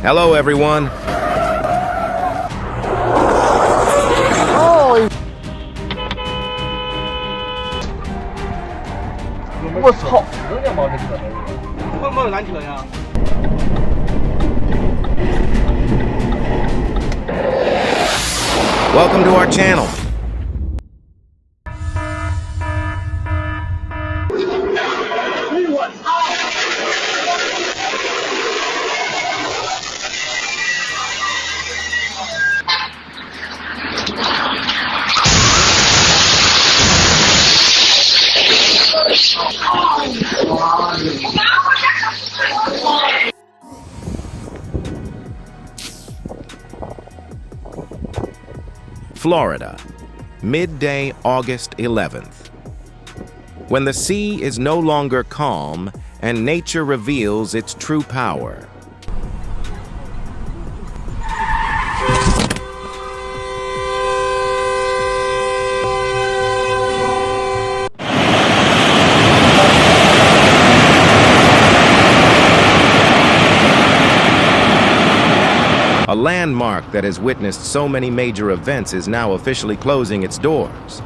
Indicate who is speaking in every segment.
Speaker 1: Hello, everyone.
Speaker 2: Oh, 我操！能要冒这车的？会冒拦车呀？
Speaker 1: Welcome to our channel. Florida, midday August 11th. When the sea is no longer calm and nature reveals its true power. A landmark that has witnessed so many major events is now officially closing its doors.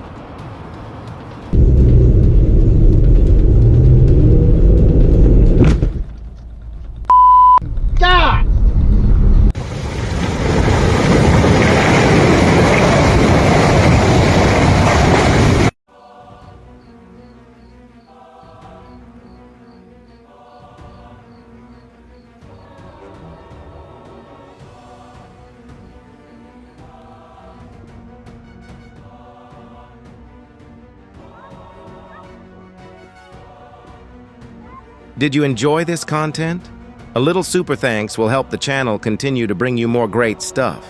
Speaker 2: God!
Speaker 1: Did you enjoy this content? A little super thanks will help the channel continue to bring you more great stuff.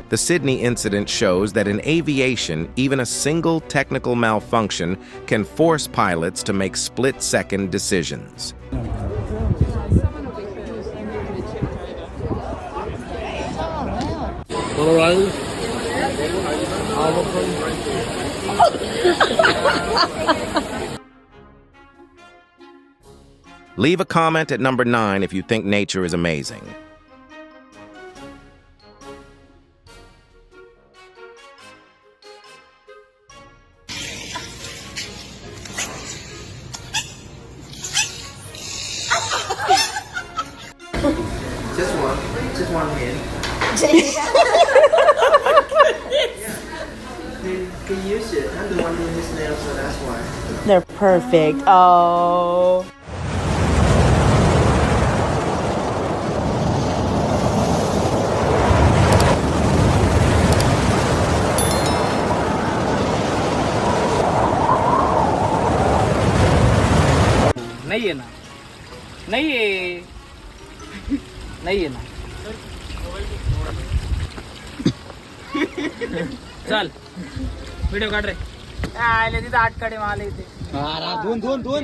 Speaker 1: The Sydney incident shows that in aviation, even a single technical malfunction can force pilots to make split-second decisions. Leave a comment at number 9 if you think nature is amazing.
Speaker 3: Just one hand. You can use it. I'm the one doing his nails, so that's why.
Speaker 4: They're perfect. Oh.
Speaker 2: नहीं है ना नहीं है नहीं है ना चल video काढ रे आले तिथे आटकडे माले इथे दोन दोन दोन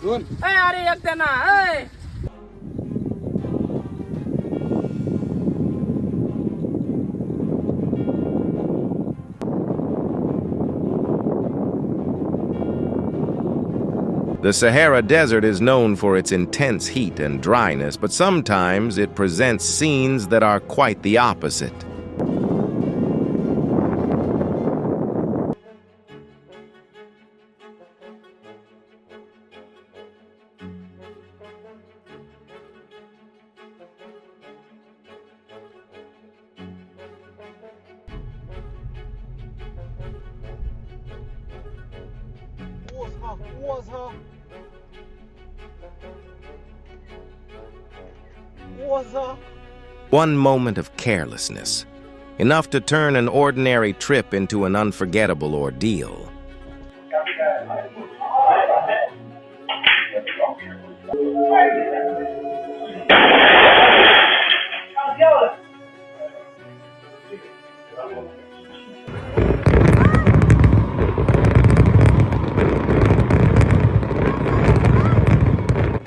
Speaker 2: दोन अरे एक त्यांना
Speaker 1: The Sahara Desert is known for its intense heat and dryness, but sometimes it presents scenes that are quite the opposite. One moment of carelessness, enough to turn an ordinary trip into an unforgettable ordeal.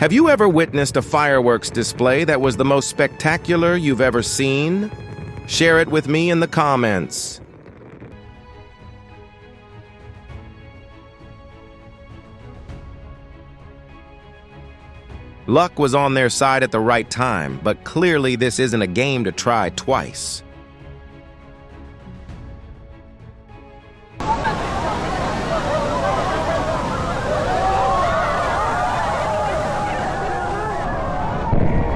Speaker 1: Have you ever witnessed a fireworks display that was the most spectacular you've ever seen? Share it with me in the comments. Luck was on their side at the right time, but clearly this isn't a game to try twice.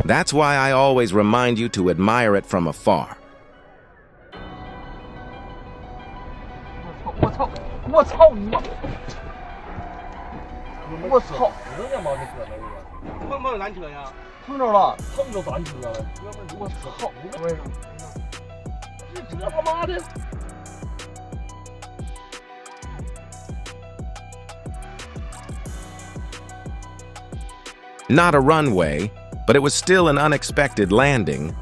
Speaker 1: That's why I always remind you to admire it from afar. Not a runway, but it was still an unexpected landing.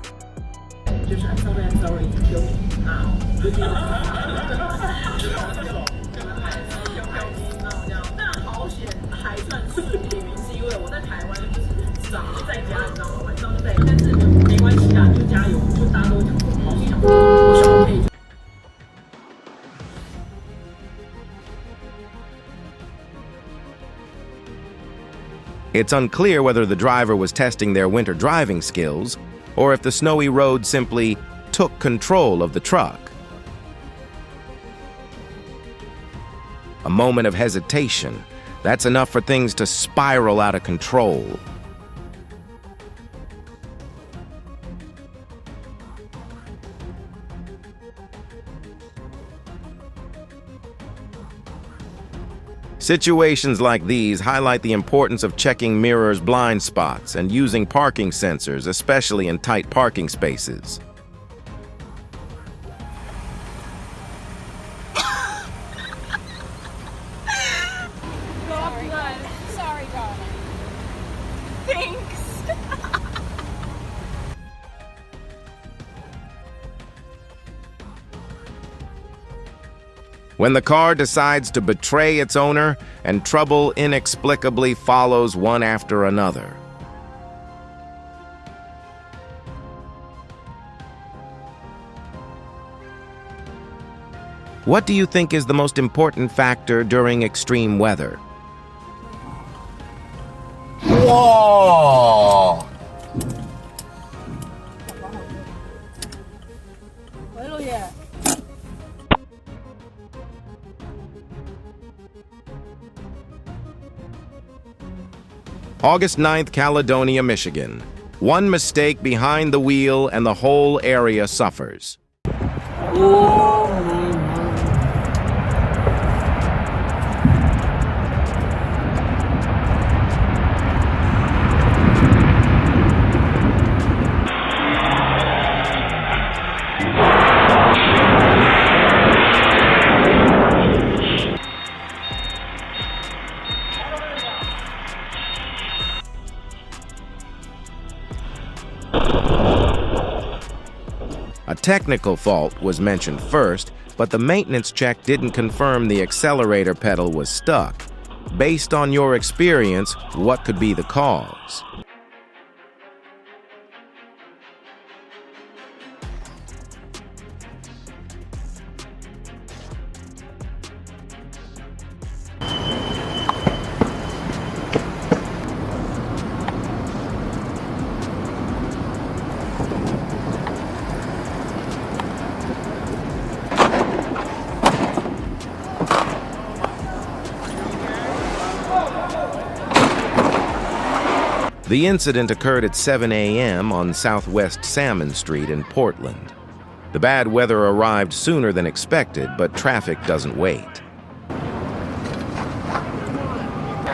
Speaker 1: It's unclear whether the driver was testing their winter driving skills or if the snowy road simply took control of the truck. A moment of hesitation, that's enough for things to spiral out of control. Situations like these highlight the importance of checking mirrors' blind spots and using parking sensors, especially in tight parking spaces.
Speaker 5: Sorry, darling. Thanks.
Speaker 1: When the car decides to betray its owner and trouble inexplicably follows one after another. What do you think is the most important factor during extreme weather?
Speaker 2: Whoa!
Speaker 1: August 9th, Caledonia, Michigan. One mistake behind the wheel and the whole area suffers. A technical fault was mentioned first, but the maintenance check didn't confirm the accelerator pedal was stuck. Based on your experience, what could be the cause? The incident occurred at 7 a.m. on Southwest Salmon Street in Portland. The bad weather arrived sooner than expected, but traffic doesn't wait.
Speaker 6: I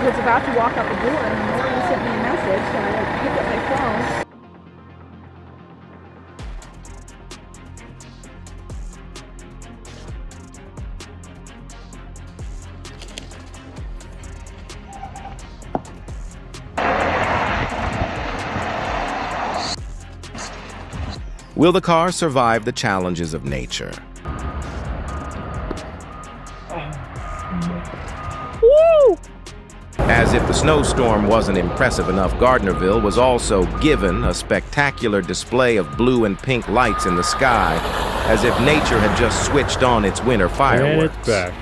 Speaker 6: was about to walk out the door and Morgan sent me a message, so I picked up my phone.
Speaker 1: Will the car survive the challenges of nature?
Speaker 6: Woo!
Speaker 1: As if the snowstorm wasn't impressive enough, Gardnerville was also given a spectacular display of blue and pink lights in the sky, as if nature had just switched on its winter fireworks.
Speaker 7: And it's back.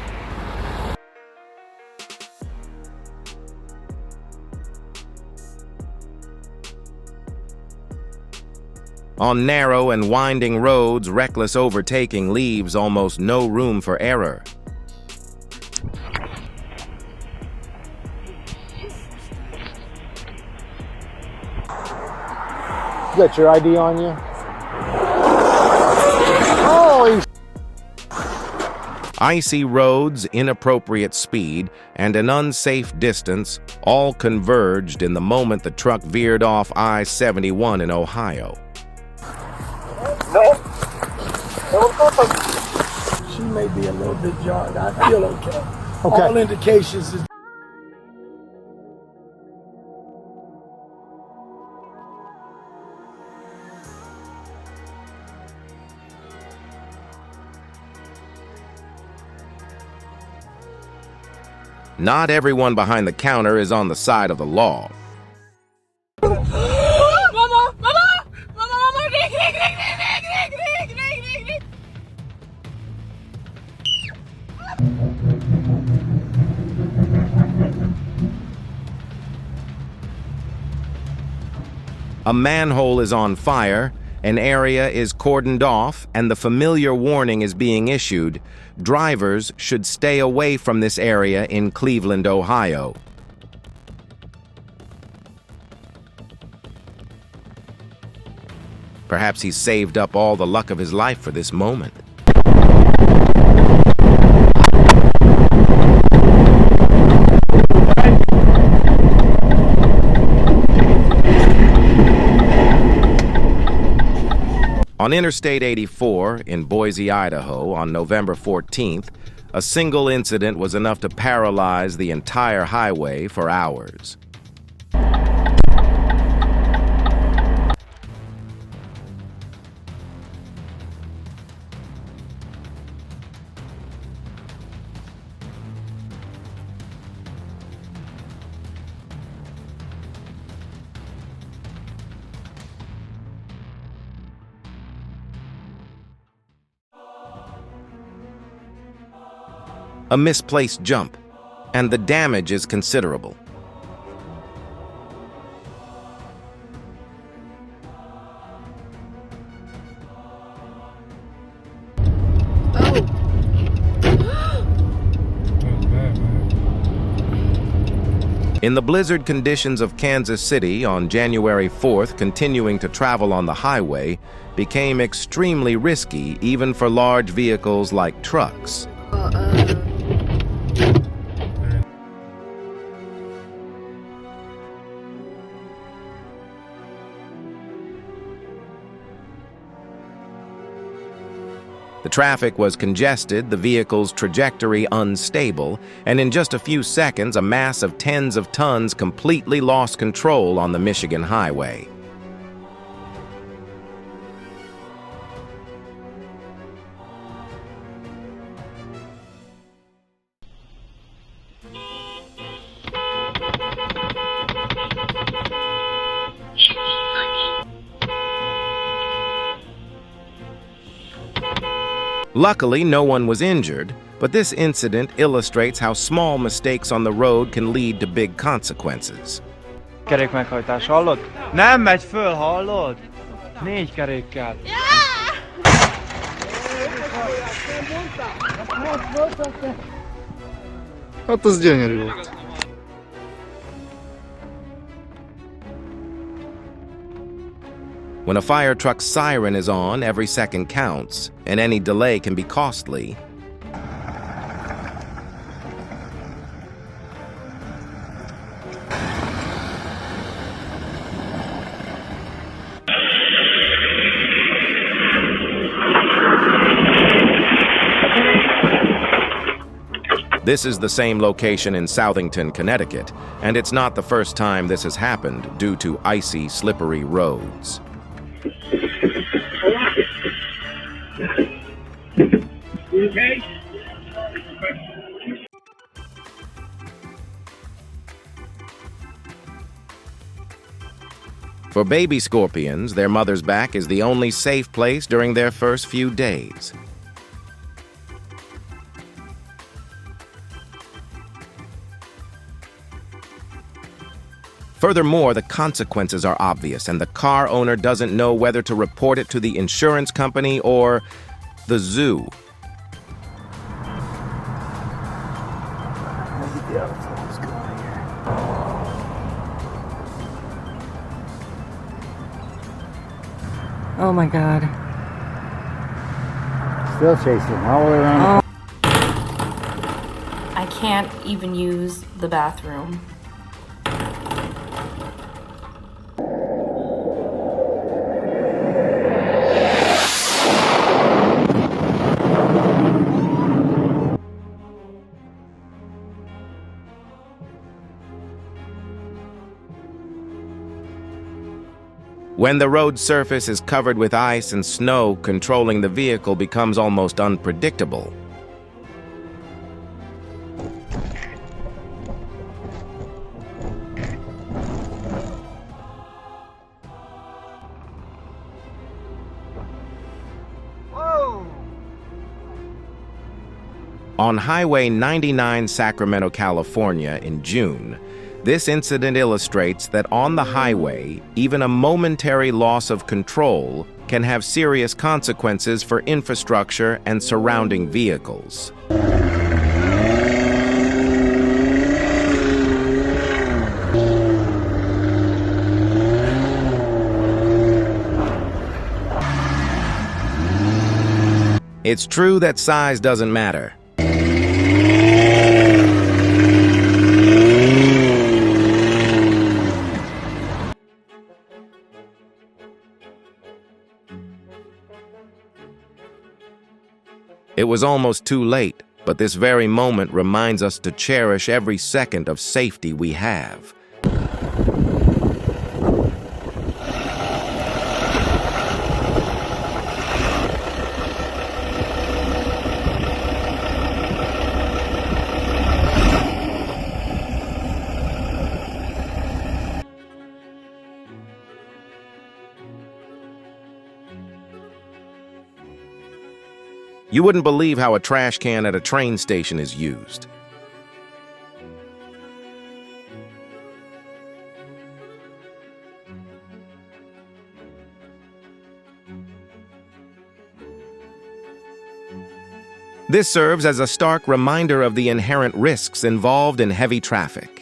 Speaker 1: On narrow and winding roads, reckless overtaking leaves almost no room for error.
Speaker 7: You got your ID on you? Holy
Speaker 1: Icy roads, inappropriate speed, and an unsafe distance all converged in the moment the truck veered off I-71 in Ohio.
Speaker 8: She may be a little bit jarred. I feel okay. All indications is
Speaker 1: Not everyone behind the counter is on the side of the law.
Speaker 5: Mama! Mama! Mama! Ring!
Speaker 1: A manhole is on fire, an area is cordoned off, and the familiar warning is being issued. Drivers should stay away from this area in Cleveland, Ohio. Perhaps he's saved up all the luck of his life for this moment. On Interstate 84 in Boise, Idaho, on November 14th, a single incident was enough to paralyze the entire highway for hours. A misplaced jump, and the damage is considerable. In the blizzard conditions of Kansas City on January 4th, continuing to travel on the highway became extremely risky even for large vehicles like trucks. The traffic was congested, the vehicle's trajectory unstable, and in just a few seconds, a mass of tens of tons completely lost control on the Michigan highway. Luckily, no one was injured, but this incident illustrates how small mistakes on the road can lead to big consequences.
Speaker 2: Kerékmeghajtás, hallod? Nem megy föl, hallod? 4 kerékkel.
Speaker 7: Hát az gyönyörű volt.
Speaker 1: When a fire truck's siren is on, every second counts, and any delay can be costly. This is the same location in Southington, Connecticut, and it's not the first time this has happened due to icy, slippery roads. For baby scorpions, their mother's back is the only safe place during their first few days. Furthermore, the consequences are obvious, and the car owner doesn't know whether to report it to the insurance company or the zoo.
Speaker 4: Oh my God.
Speaker 7: Still chasing all the way around.
Speaker 5: I can't even use the bathroom.
Speaker 1: When the road surface is covered with ice and snow, controlling the vehicle becomes almost unpredictable. On Highway 99 Sacramento, California in June, this incident illustrates that on the highway, even a momentary loss of control can have serious consequences for infrastructure and surrounding vehicles. It's true that size doesn't matter. It was almost too late, but this very moment reminds us to cherish every second of safety we have. You wouldn't believe how a trash can at a train station is used. This serves as a stark reminder of the inherent risks involved in heavy traffic.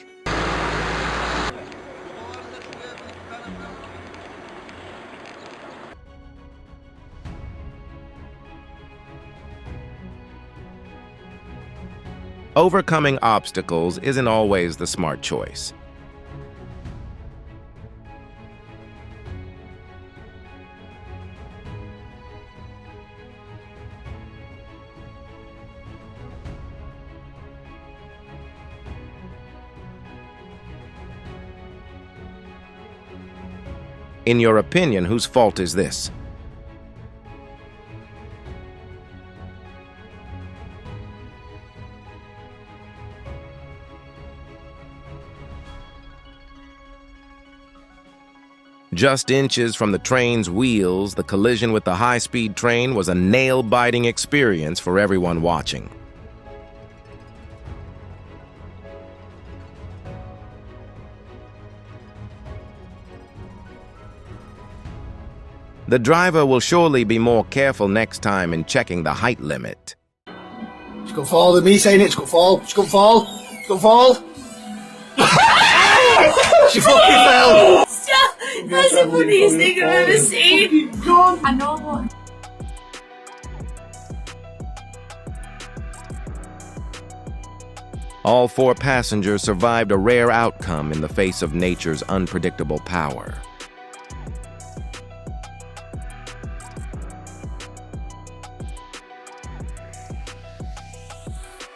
Speaker 1: Overcoming obstacles isn't always the smart choice. In your opinion, whose fault is this? Just inches from the train's wheels, the collision with the high-speed train was a nail-biting experience for everyone watching. The driver will surely be more careful next time in checking the height limit.
Speaker 8: It's gonna fall to me saying it's gonna fall. It's gonna fall. It's gonna fall. She fucking fell.
Speaker 5: Stop! That's the funniest thing I've ever seen. I know what.
Speaker 1: All 4 passengers survived a rare outcome in the face of nature's unpredictable power.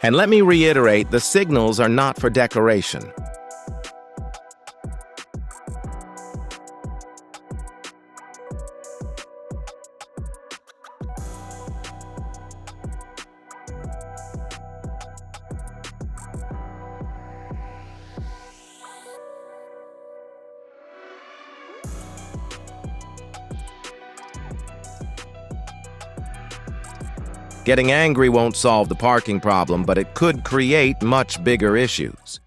Speaker 1: And let me reiterate, the signals are not for decoration. Getting angry won't solve the parking problem, but it could create much bigger issues.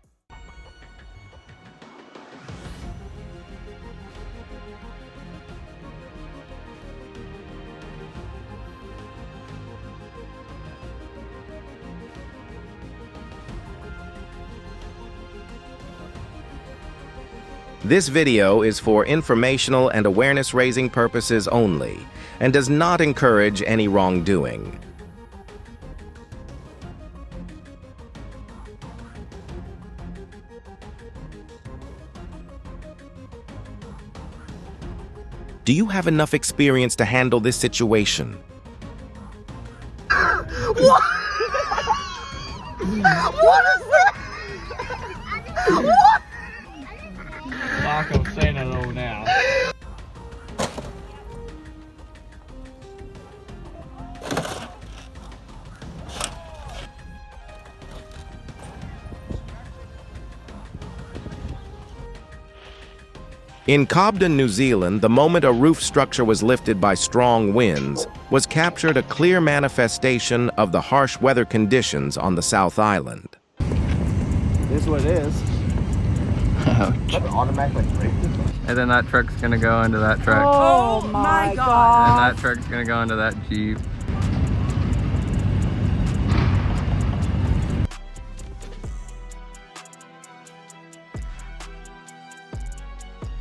Speaker 1: This video is for informational and awareness-raising purposes only, and does not encourage any wrongdoing. Do you have enough experience to handle this situation?
Speaker 8: What? What is that? What?
Speaker 2: Marco's saying it all now.
Speaker 1: In Cobden, New Zealand, the moment a roof structure was lifted by strong winds was captured a clear manifestation of the harsh weather conditions on the South Island.
Speaker 2: This is what it is.
Speaker 9: And then that truck's gonna go into that truck.
Speaker 6: Oh my God.
Speaker 9: And that truck's gonna go into that Jeep.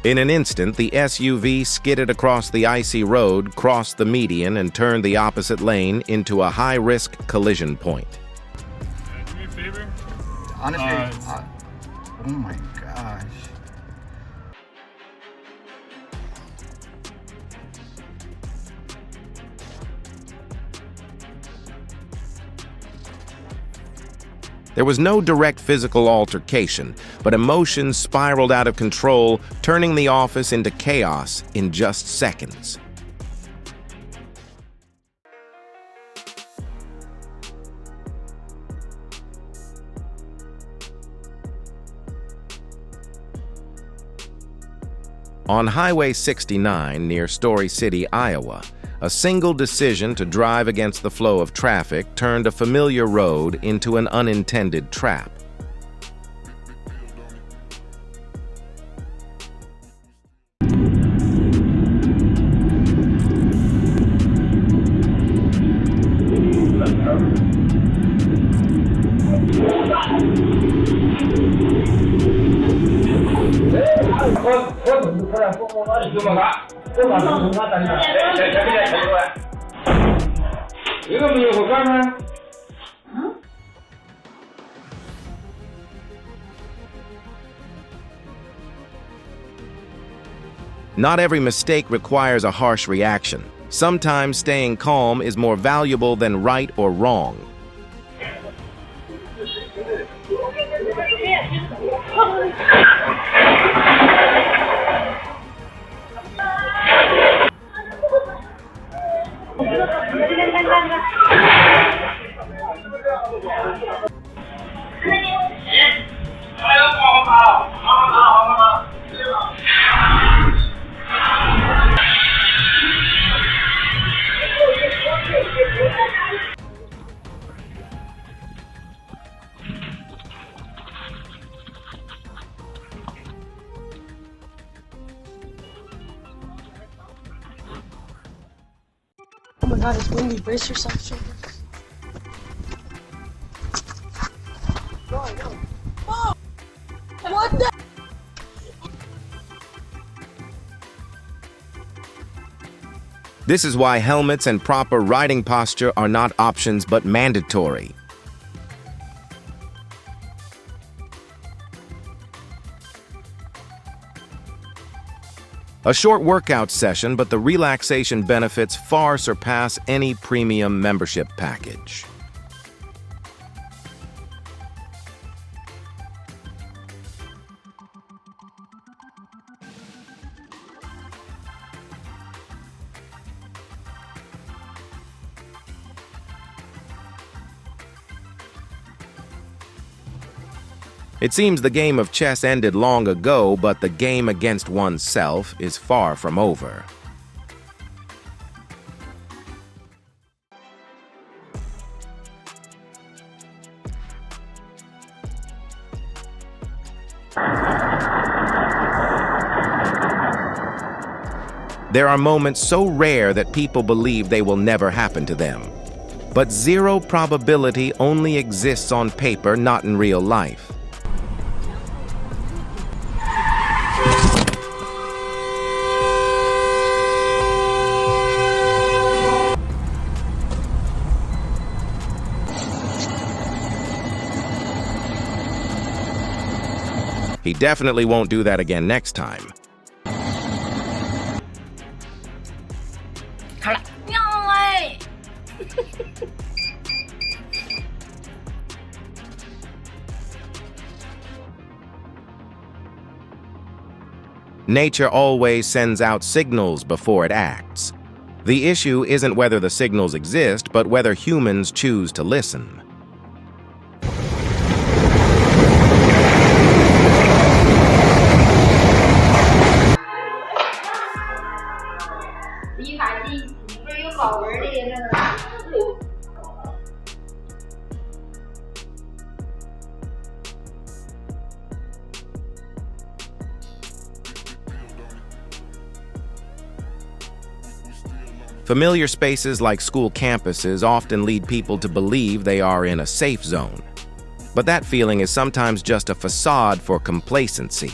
Speaker 1: In an instant, the SUV skidded across the icy road, crossed the median, and turned the opposite lane into a high-risk collision point.
Speaker 10: Do me a favor?
Speaker 11: Honestly, oh my gosh.
Speaker 1: There was no direct physical altercation, but emotions spiraled out of control, turning the office into chaos in just seconds. On Highway 69 near Story City, Iowa, a single decision to drive against the flow of traffic turned a familiar road into an unintended trap. Not every mistake requires a harsh reaction. Sometimes staying calm is more valuable than right or wrong.
Speaker 5: Oh my God, it's windy. Brace yourself, children. Oh, what the?
Speaker 1: This is why helmets and proper riding posture are not options but mandatory. A short workout session, but the relaxation benefits far surpass any premium membership package. It seems the game of chess ended long ago, but the game against oneself is far from over. There are moments so rare that people believe they will never happen to them. But zero probability only exists on paper, not in real life. He definitely won't do that again next time. Nature always sends out signals before it acts. The issue isn't whether the signals exist, but whether humans choose to listen. Familiar spaces like school campuses often lead people to believe they are in a safe zone. But that feeling is sometimes just a facade for complacency.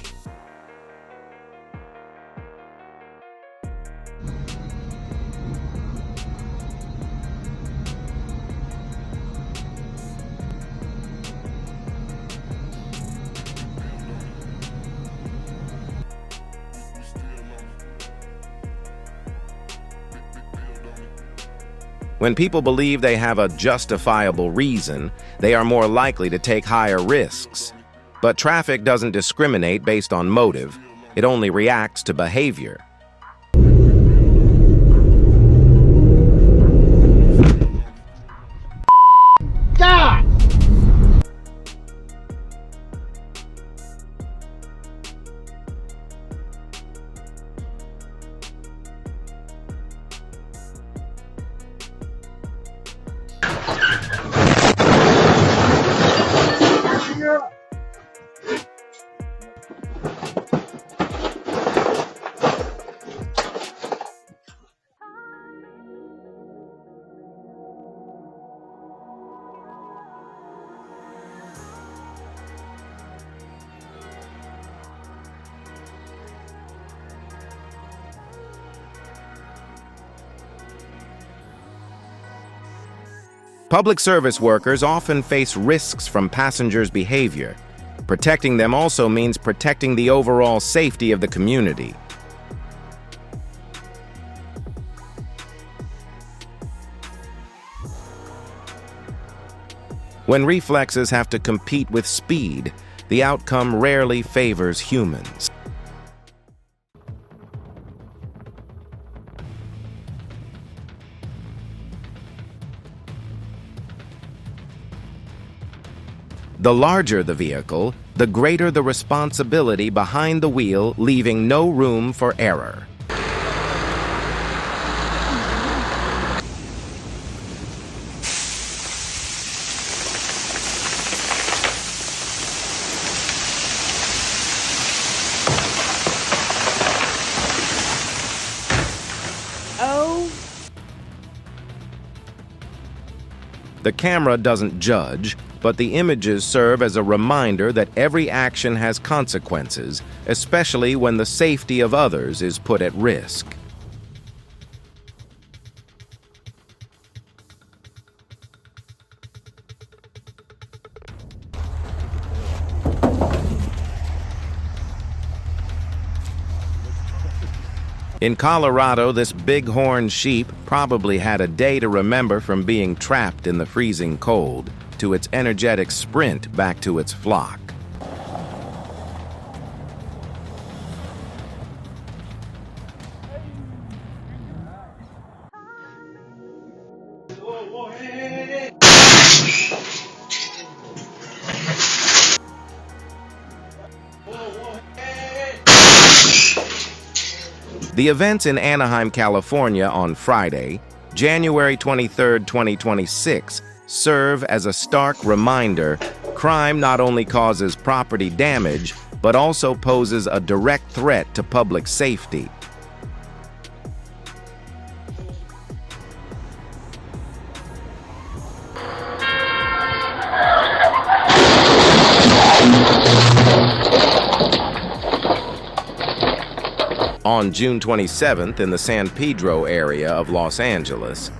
Speaker 1: When people believe they have a justifiable reason, they are more likely to take higher risks. But traffic doesn't discriminate based on motive. It only reacts to behavior.
Speaker 8: God!
Speaker 1: Public service workers often face risks from passengers' behavior. Protecting them also means protecting the overall safety of the community. When reflexes have to compete with speed, the outcome rarely favors humans. The larger the vehicle, the greater the responsibility behind the wheel, leaving no room for error. The camera doesn't judge, but the images serve as a reminder that every action has consequences, especially when the safety of others is put at risk. In Colorado, this bighorn sheep probably had a day to remember from being trapped in the freezing cold to its energetic sprint back to its flock. The events in Anaheim, California on Friday, January 23, 2026, serve as a stark reminder: crime not only causes property damage, but also poses a direct threat to public safety. On June 27th in the San Pedro area of Los Angeles.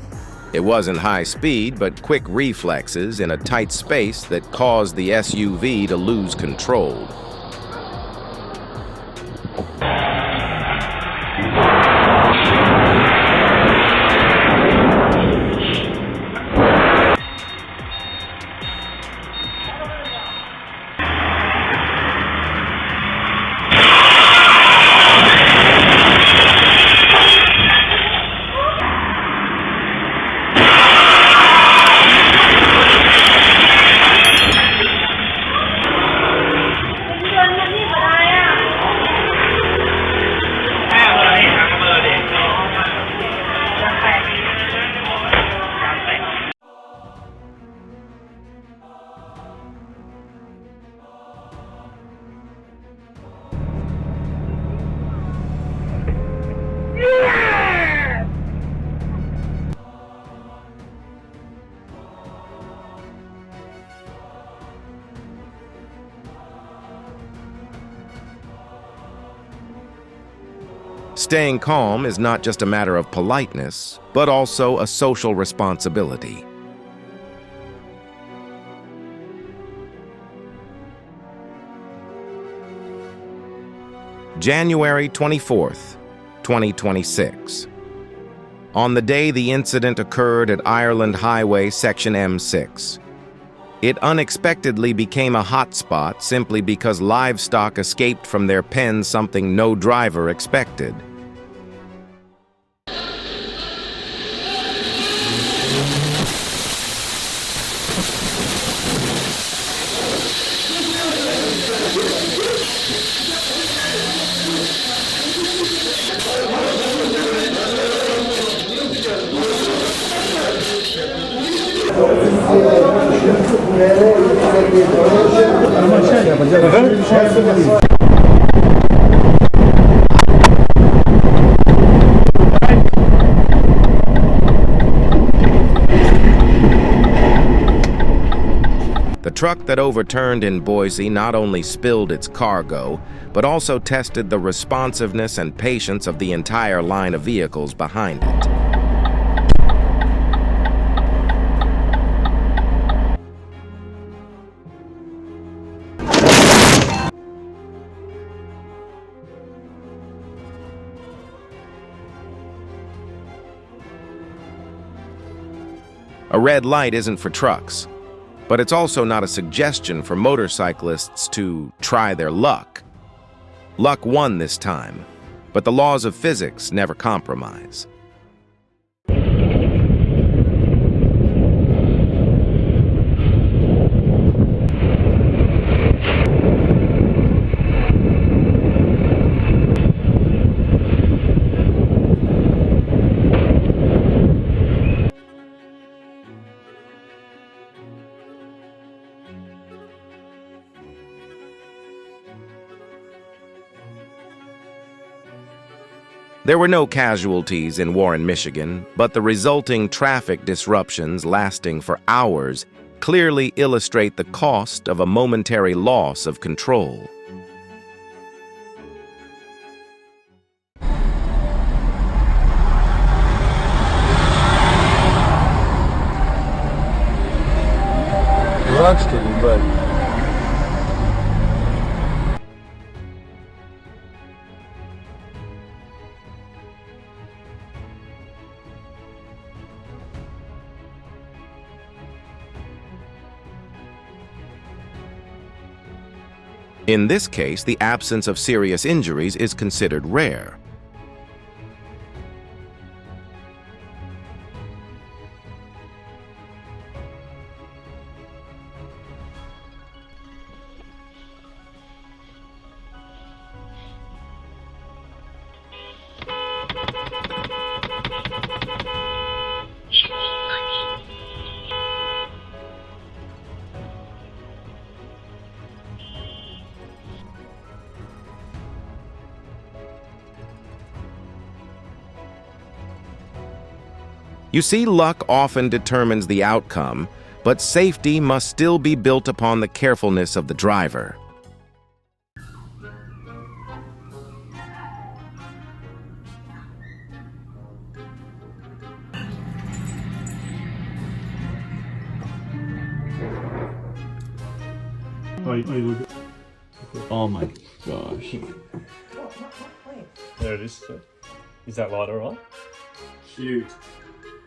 Speaker 1: It wasn't high speed, but quick reflexes in a tight space that caused the SUV to lose control. Staying calm is not just a matter of politeness, but also a social responsibility. January 24th, 2026. On the day the incident occurred at Ireland Highway Section M6. It unexpectedly became a hotspot simply because livestock escaped from their pen, something no driver expected. The truck that overturned in Boise not only spilled its cargo, but also tested the responsiveness and patience of the entire line of vehicles behind it. A red light isn't for trucks, but it's also not a suggestion for motorcyclists to try their luck. Luck won this time, but the laws of physics never compromise. There were no casualties in Warren, Michigan, but the resulting traffic disruptions lasting for hours clearly illustrate the cost of a momentary loss of control.
Speaker 8: Rocks to you, buddy.
Speaker 1: In this case, the absence of serious injuries is considered rare. You see, luck often determines the outcome, but safety must still be built upon the carefulness of the driver.
Speaker 10: Oh my gosh. There it is. Is that light alright? Cute.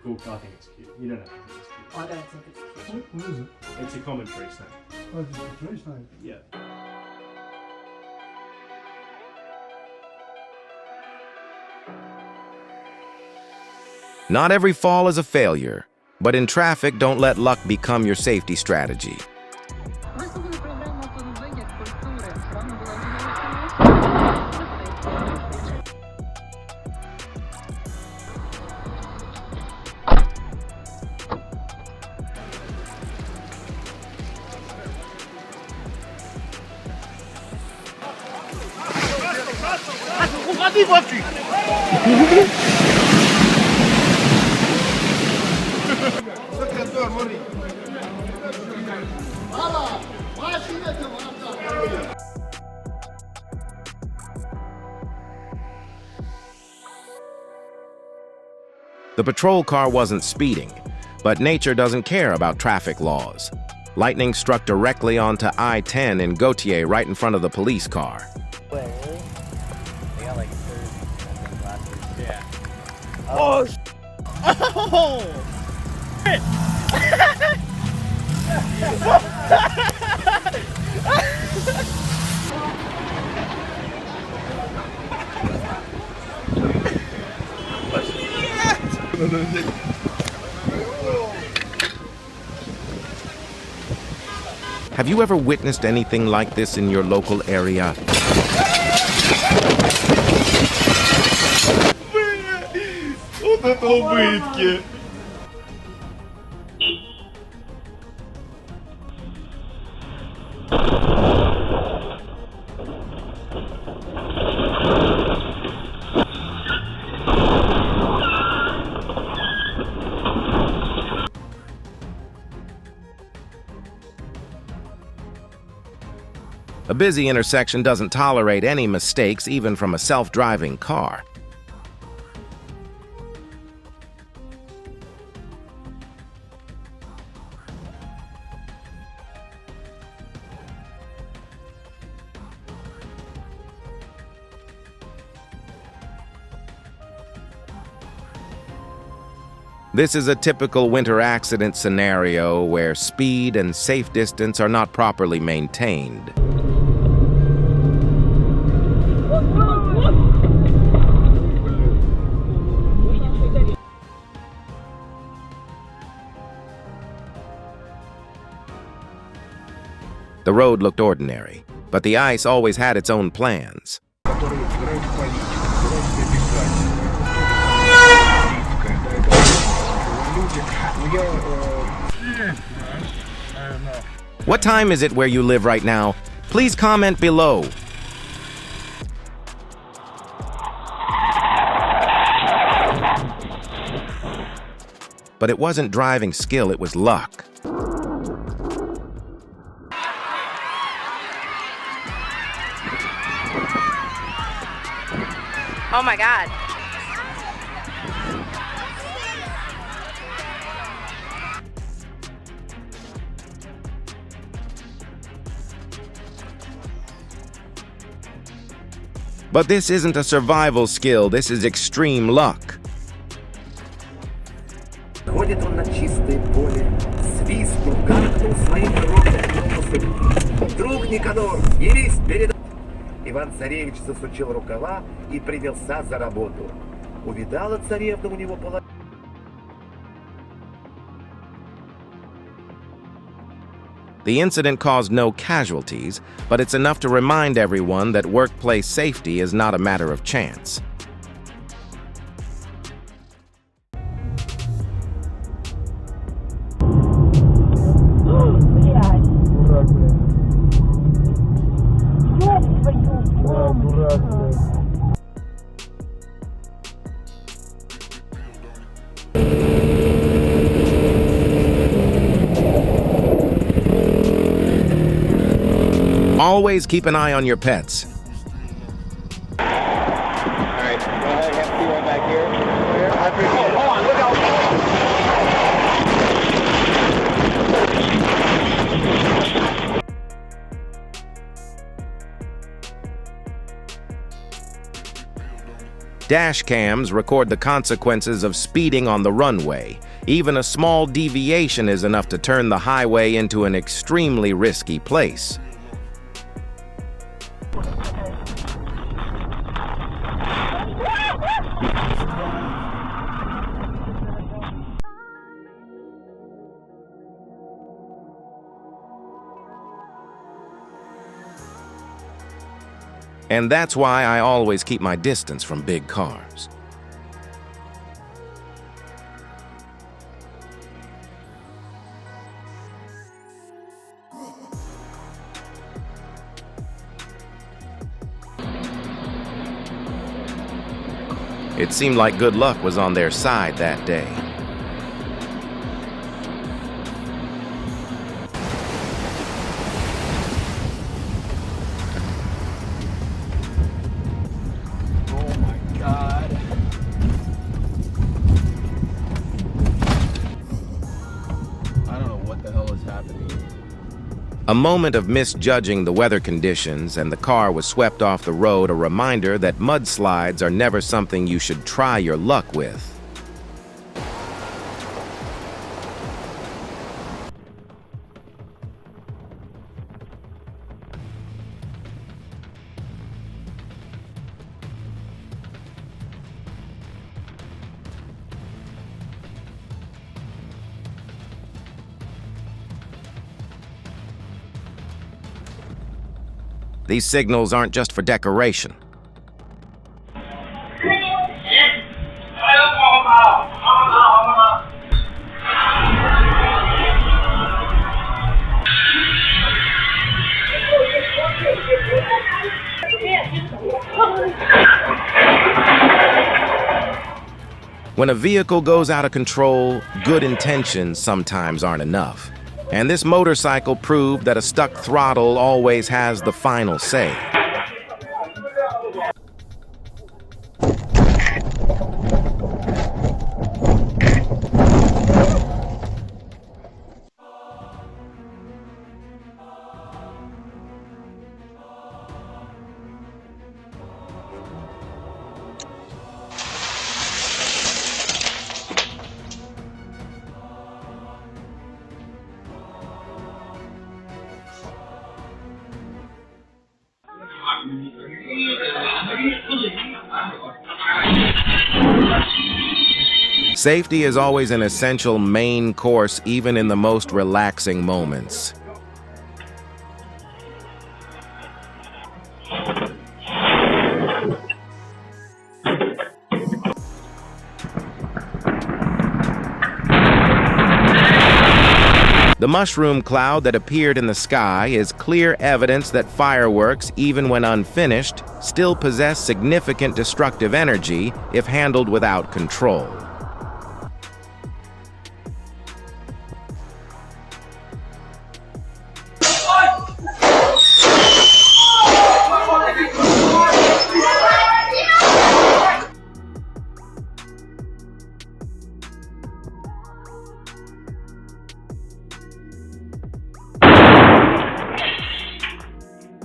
Speaker 10: Cool. I think it's cute. You don't have to think it's cute.
Speaker 6: I don't think it's cute.
Speaker 8: What is it?
Speaker 10: It's a common tree snake.
Speaker 8: Oh, it's a tree snake.
Speaker 10: Yeah.
Speaker 1: Not every fall is a failure, but in traffic, don't let luck become your safety strategy. The patrol car wasn't speeding, but nature doesn't care about traffic laws. Lightning struck directly onto I-10 in Gautier right in front of the police car.
Speaker 2: Wait, really? They got like 30 last year. Yeah.
Speaker 8: Oh!
Speaker 1: Have you ever witnessed anything like this in your local area? A busy intersection doesn't tolerate any mistakes, even from a self-driving car. This is a typical winter accident scenario where speed and safe distance are not properly maintained. The road looked ordinary, but the ice always had its own plans. What time is it where you live right now? Please comment below. But it wasn't driving skill, it was luck.
Speaker 5: Oh my God.
Speaker 1: But this isn't a survival skill, this is extreme luck.
Speaker 12: Ходит он на чистое поле, свистнул, гаркнул своим огромным. Друг Никанор, явись перед... Иван-царевич засучил рукава и принялся за работу. Увидала царевна у него положение.
Speaker 1: The incident caused no casualties, but it's enough to remind everyone that workplace safety is not a matter of chance.
Speaker 8: Дурак, блядь.
Speaker 1: Always keep an eye on your pets.
Speaker 2: Alright, go ahead, have to be right back here. I appreciate it. Hold on, look out.
Speaker 1: Dash cams record the consequences of speeding on the runway. Even a small deviation is enough to turn the highway into an extremely risky place. And that's why I always keep my distance from big cars. It seemed like good luck was on their side that day. A moment of misjudging the weather conditions and the car was swept off the road, a reminder that mudslides are never something you should try your luck with. These signals aren't just for decoration. When a vehicle goes out of control, good intentions sometimes aren't enough. And this motorcycle proved that a stuck throttle always has the final say. Safety is always an essential main course, even in the most relaxing moments. The mushroom cloud that appeared in the sky is clear evidence that fireworks, even when unfinished, still possess significant destructive energy if handled without control.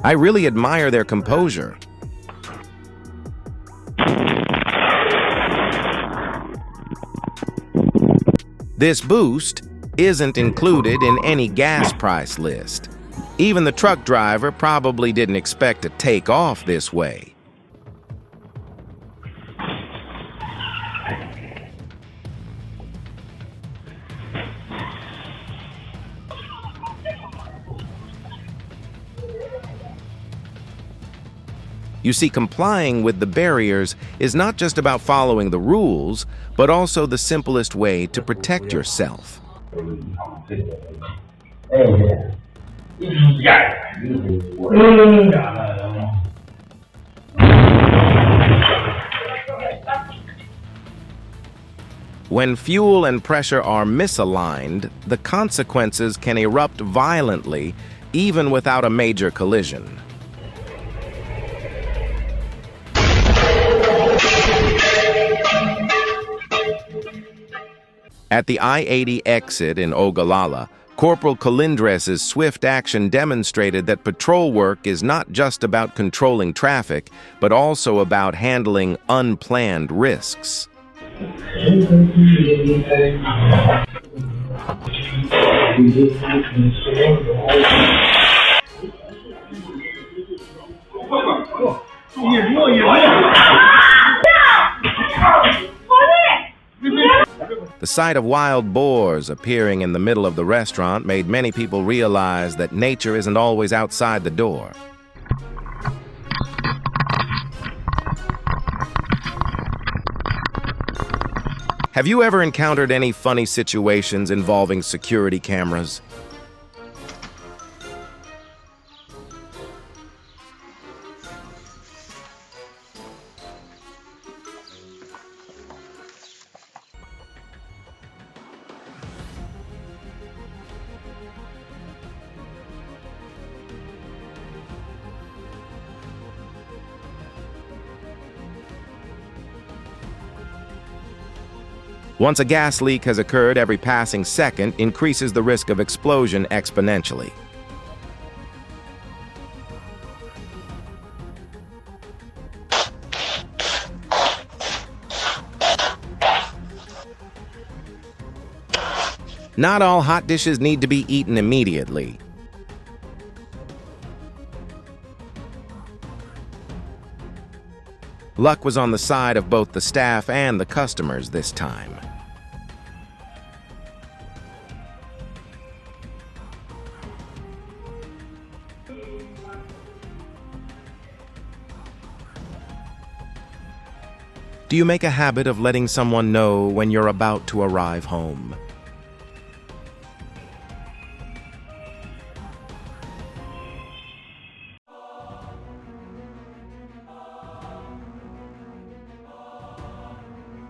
Speaker 1: I really admire their composure. This boost isn't included in any gas price list. Even the truck driver probably didn't expect to take off this way. You see, complying with the barriers is not just about following the rules, but also the simplest way to protect yourself. When fuel and pressure are misaligned, the consequences can erupt violently even without a major collision. At the I-80 exit in Ogallala, Corporal Colindres' swift action demonstrated that patrol work is not just about controlling traffic, but also about handling unplanned risks. The sight of wild boars appearing in the middle of the restaurant made many people realize that nature isn't always outside the door. Have you ever encountered any funny situations involving security cameras? Once a gas leak has occurred, every passing second increases the risk of explosion exponentially. Not all hot dishes need to be eaten immediately. Luck was on the side of both the staff and the customers this time. Do you make a habit of letting someone know when you're about to arrive home?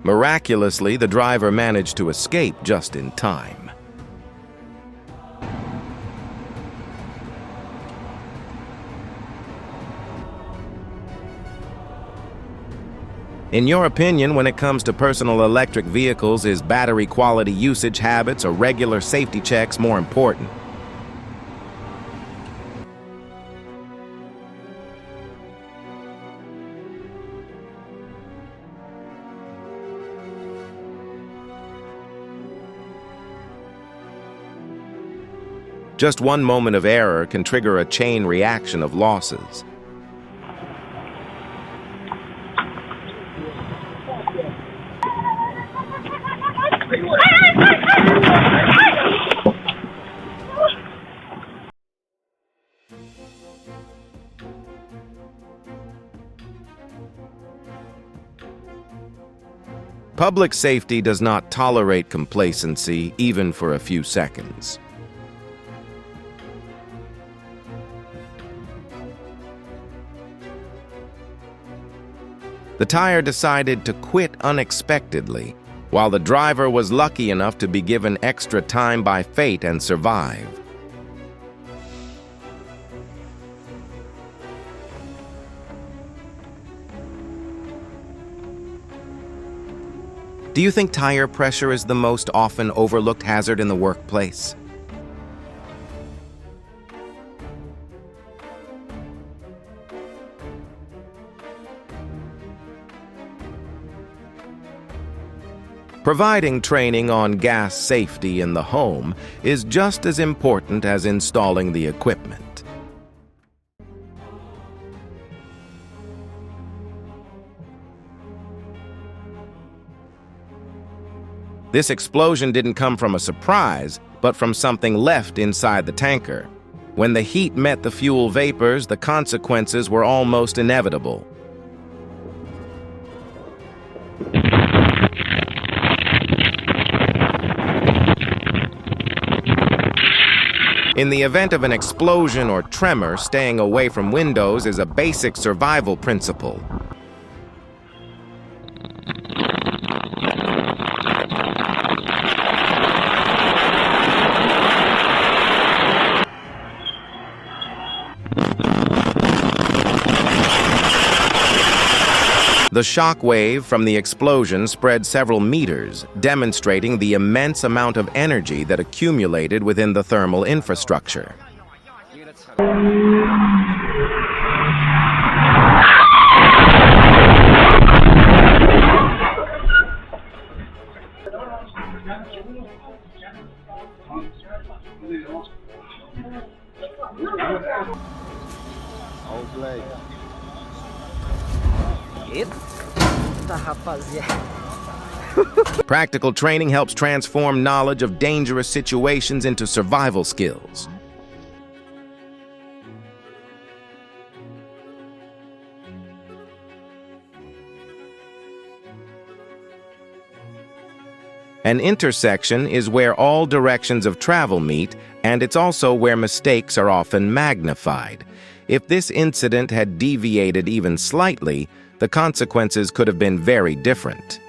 Speaker 1: Miraculously, the driver managed to escape just in time. In your opinion, when it comes to personal electric vehicles, is battery quality usage habits or regular safety checks more important? Just one moment of error can trigger a chain reaction of losses. Public safety does not tolerate complacency, even for a few seconds. The tire decided to quit unexpectedly, while the driver was lucky enough to be given extra time by fate and survive. Do you think tire pressure is the most often overlooked hazard in the workplace? Providing training on gas safety in the home is just as important as installing the equipment. This explosion didn't come from a surprise, but from something left inside the tanker. When the heat met the fuel vapors, the consequences were almost inevitable. In the event of an explosion or tremor, staying away from windows is a basic survival principle. The shock wave from the explosion spread several meters, demonstrating the immense amount of energy that accumulated within the thermal infrastructure. Practical training helps transform knowledge of dangerous situations into survival skills. An intersection is where all directions of travel meet, and it's also where mistakes are often magnified. If this incident had deviated even slightly, the consequences could have been very different.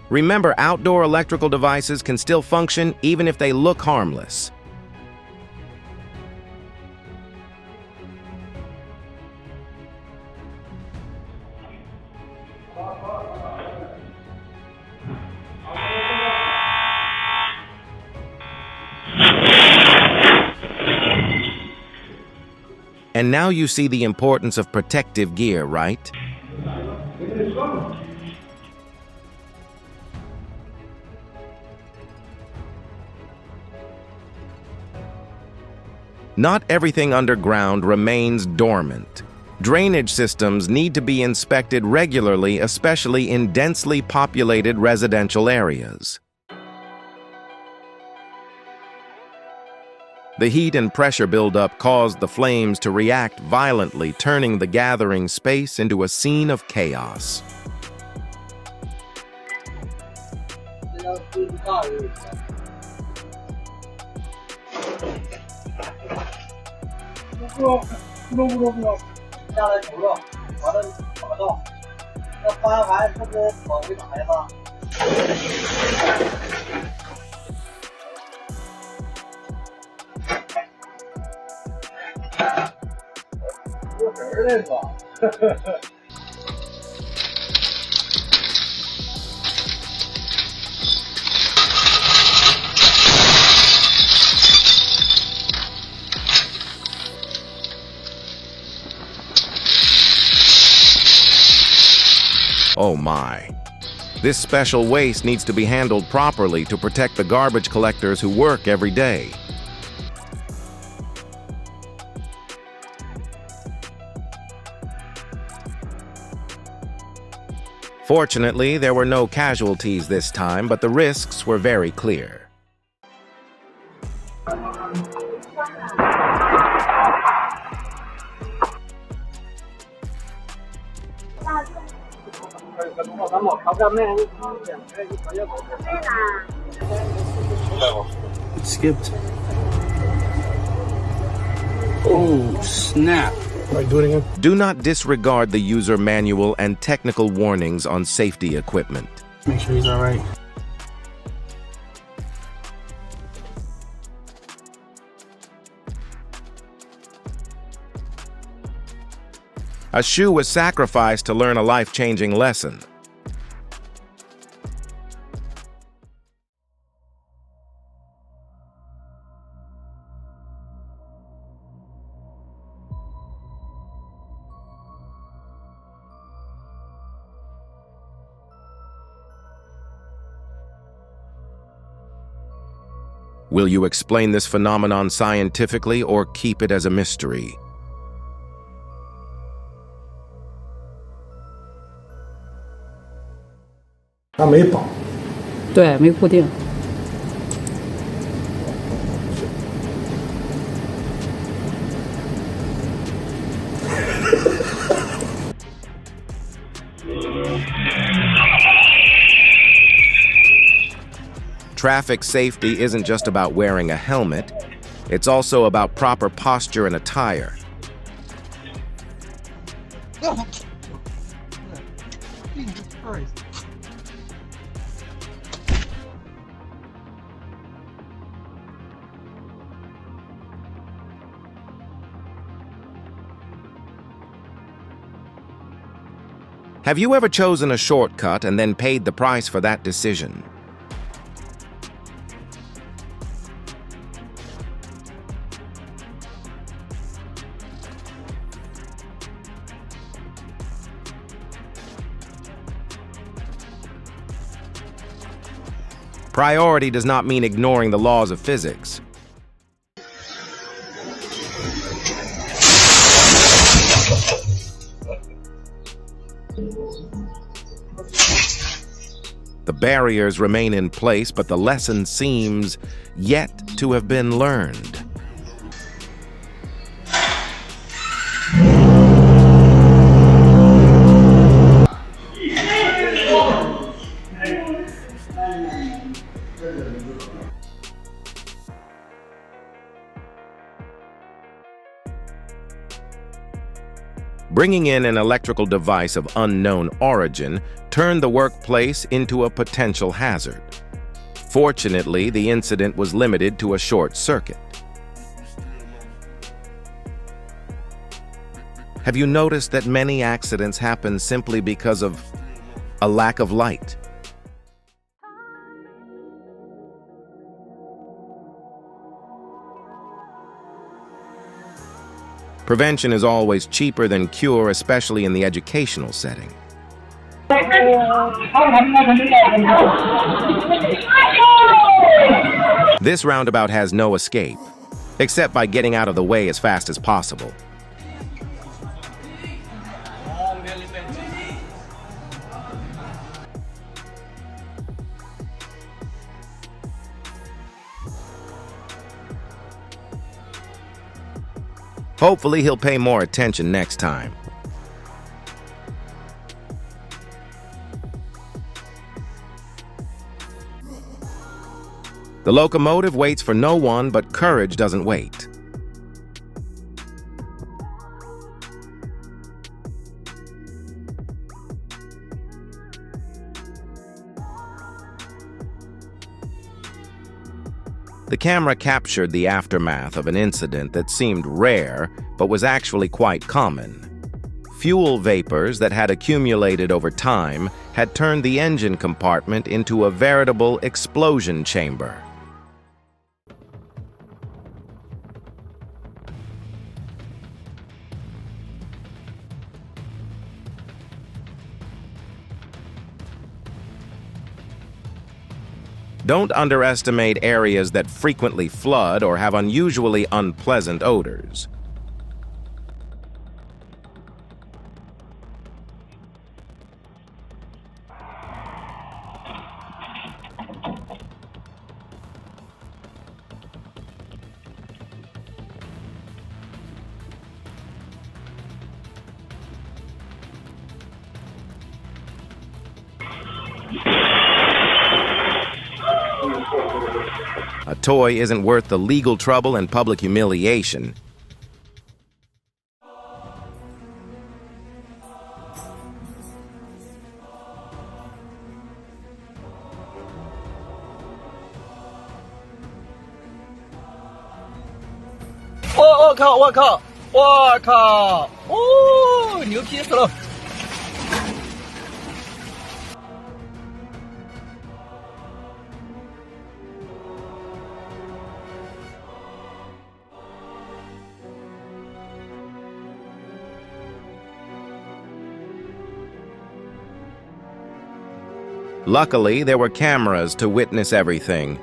Speaker 1: Remember, outdoor electrical devices can still function even if they look harmless. And now you see the importance of protective gear, right? Not everything underground remains dormant. Drainage systems need to be inspected regularly, especially in densely populated residential areas. The heat and pressure buildup caused the flames to react violently, turning the gathering space into a scene of chaos. Oh my. This special waste needs to be handled properly to protect the garbage collectors who work every day. Fortunately, there were no casualties this time, but the risks were very clear.
Speaker 2: It skipped. Oh, snap.
Speaker 8: All right, do it again.
Speaker 1: Do not disregard the user manual and technical warnings on safety equipment.
Speaker 2: Make sure he's all right.
Speaker 1: A shoe was sacrificed to learn a life-changing lesson. Will you explain this phenomenon scientifically or keep it as a mystery? Traffic safety isn't just about wearing a helmet, it's also about proper posture and attire.
Speaker 2: Christ.
Speaker 1: Have you ever chosen a shortcut and then paid the price for that decision? Priority does not mean ignoring the laws of physics. The barriers remain in place, but the lesson seems yet to have been learned. Bringing in an electrical device of unknown origin turned the workplace into a potential hazard. Fortunately, the incident was limited to a short circuit. Have you noticed that many accidents happen simply because of a lack of light? Prevention is always cheaper than cure, especially in the educational setting. This roundabout has no escape, except by getting out of the way as fast as possible. Hopefully, he'll pay more attention next time. The locomotive waits for no one, but courage doesn't wait. The camera captured the aftermath of an incident that seemed rare, but was actually quite common. Fuel vapors that had accumulated over time had turned the engine compartment into a veritable explosion chamber. Don't underestimate areas that frequently flood or have unusually unpleasant odors. A toy isn't worth the legal trouble and public humiliation. Luckily, there were cameras to witness everything.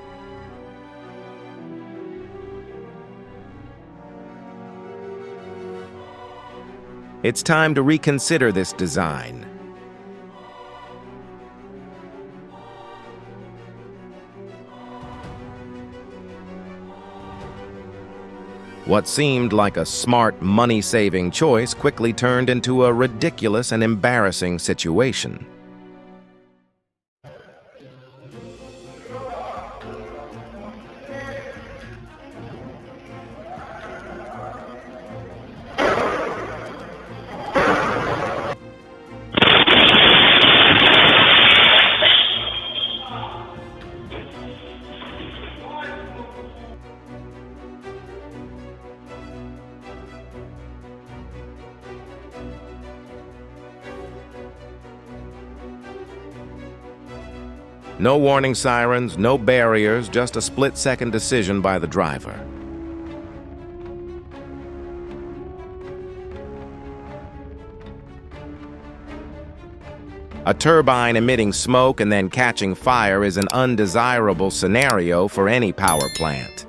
Speaker 1: It's time to reconsider this design. What seemed like a smart, money-saving choice quickly turned into a ridiculous and embarrassing situation. No warning sirens, no barriers, just a split-second decision by the driver. A turbine emitting smoke and then catching fire is an undesirable scenario for any power plant.